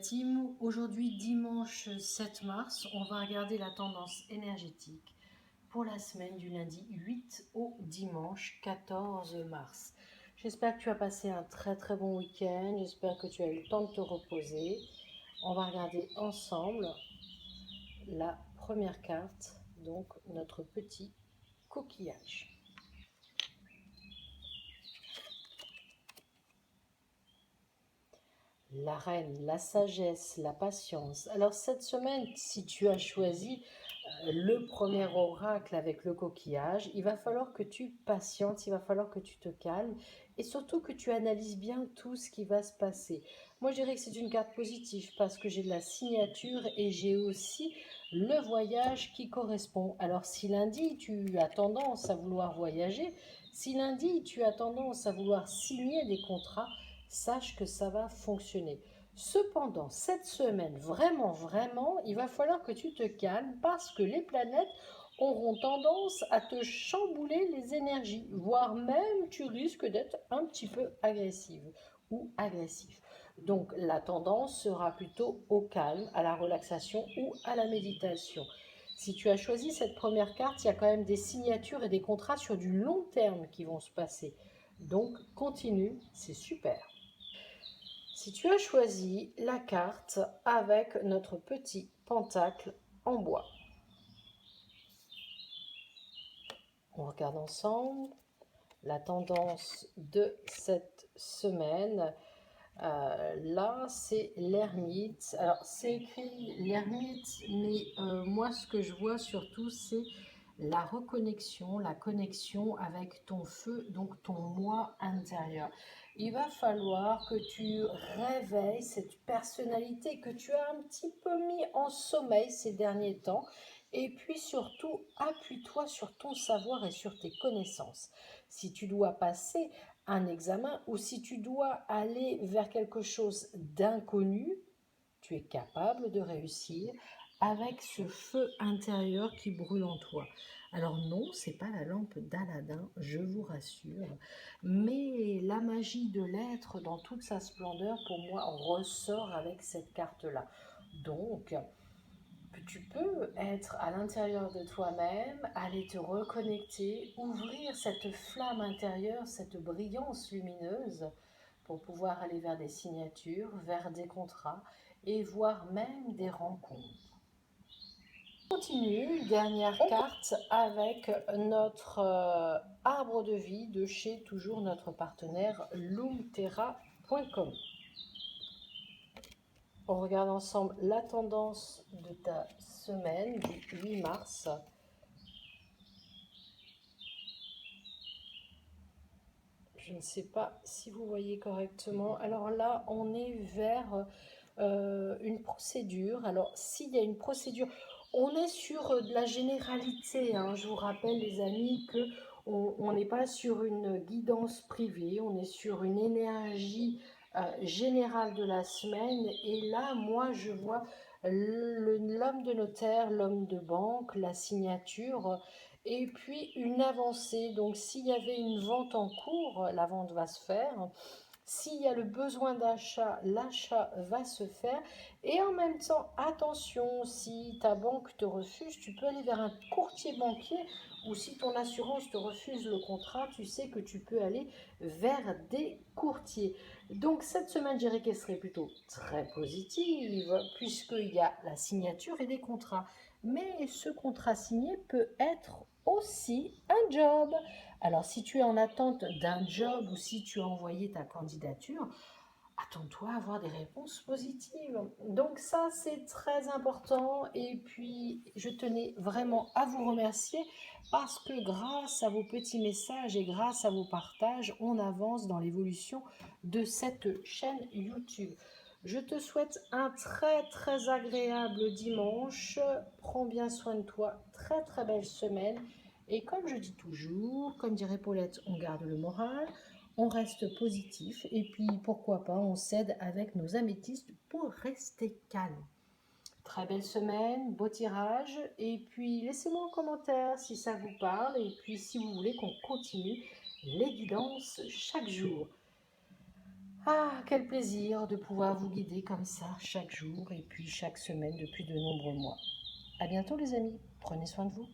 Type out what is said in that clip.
team, aujourd'hui dimanche 7 mars, on va regarder la tendance énergétique pour la semaine du lundi 8 au dimanche 14 mars. J'espère que tu as passé un très bon week-end, j'espère que tu as eu le temps de te reposer. On va regarder ensemble la première carte, donc notre petit coquillage. La reine, la sagesse, la patience. Alors cette semaine, si tu as choisi le premier oracle avec le coquillage, il va falloir que tu patientes, il va falloir que tu te calmes et surtout que tu analyses bien tout ce qui va se passer. Moi, je dirais que c'est une carte positive parce que j'ai de la signature et j'ai aussi le voyage qui correspond. Alors si lundi, tu as tendance à vouloir voyager, si lundi, tu as tendance à vouloir signer des contrats, sache que ça va fonctionner. Cependant, cette semaine, vraiment, il va falloir que tu te calmes parce que les planètes auront tendance à te chambouler les énergies, voire même tu risques d'être un petit peu agressive ou agressif. Donc la tendance sera plutôt au calme, à la relaxation ou à la méditation. Si tu as choisi cette première carte, il y a quand même des signatures et des contrats sur du long terme qui vont se passer. Donc continue, c'est super. Si tu as choisi la carte avec notre petit pentacle en bois, on regarde ensemble la tendance de cette semaine. Là, c'est l'ermite. Alors, c'est écrit l'ermite, mais moi, ce que je vois surtout, c'est la reconnexion, la connexion avec ton feu, donc ton moi intérieur. Il va falloir que tu réveilles cette personnalité que tu as un petit peu mis en sommeil ces derniers temps. Et puis surtout, appuie-toi sur ton savoir et sur tes connaissances. Si tu dois passer un examen ou si tu dois aller vers quelque chose d'inconnu, tu es capable de réussir avec ce feu intérieur qui brûle en toi. Alors non, c'est pas la lampe d'Aladin, je vous rassure, mais la magie de l'être dans toute sa splendeur pour moi ressort avec cette carte-là. Donc, tu peux être à l'intérieur de toi-même, aller te reconnecter, ouvrir cette flamme intérieure, cette brillance lumineuse pour pouvoir aller vers des signatures, vers des contrats et voire même des rencontres. On continue, dernière carte avec notre arbre de vie de chez toujours notre partenaire loomterra.com. On regarde ensemble la tendance de ta semaine du 8 mars. Je ne sais pas si vous voyez correctement. Alors là, on est vers une procédure. Alors, s'il y a une procédure, on est sur de la généralité, hein. Je vous rappelle, les amis, que on n'est pas sur une guidance privée, on est sur une énergie générale de la semaine. Et là, moi, je vois l'homme de notaire, l'homme de banque, la signature et puis une avancée. Donc, s'il y avait une vente en cours, la vente va se faire. S'il y a le besoin d'achat, l'achat va se faire. Et en même temps, attention, si ta banque te refuse, tu peux aller vers un courtier banquier ou si ton assurance te refuse le contrat, tu sais que tu peux aller vers des courtiers. Donc cette semaine, je dirais qu'elle serait plutôt très positive puisqu'il y a la signature et des contrats. Mais ce contrat signé peut être aussi un job. Alors, si tu es en attente d'un job ou si tu as envoyé ta candidature, attends-toi à avoir des réponses positives. Donc ça, c'est très important. Et puis, je tenais vraiment à vous remercier parce que grâce à vos petits messages et grâce à vos partages, on avance dans l'évolution de cette chaîne YouTube. Je te souhaite un très agréable dimanche. Prends bien soin de toi. Très belle semaine. Et comme je dis toujours, comme dirait Paulette, on garde le moral, on reste positif et puis pourquoi pas, on s'aide avec nos améthystes pour rester calme. Très belle semaine, beau tirage et puis laissez-moi un commentaire si ça vous parle et puis si vous voulez qu'on continue les guidances chaque jour. Ah, quel plaisir de pouvoir vous guider comme ça chaque jour et puis chaque semaine depuis de nombreux mois. À bientôt les amis, prenez soin de vous.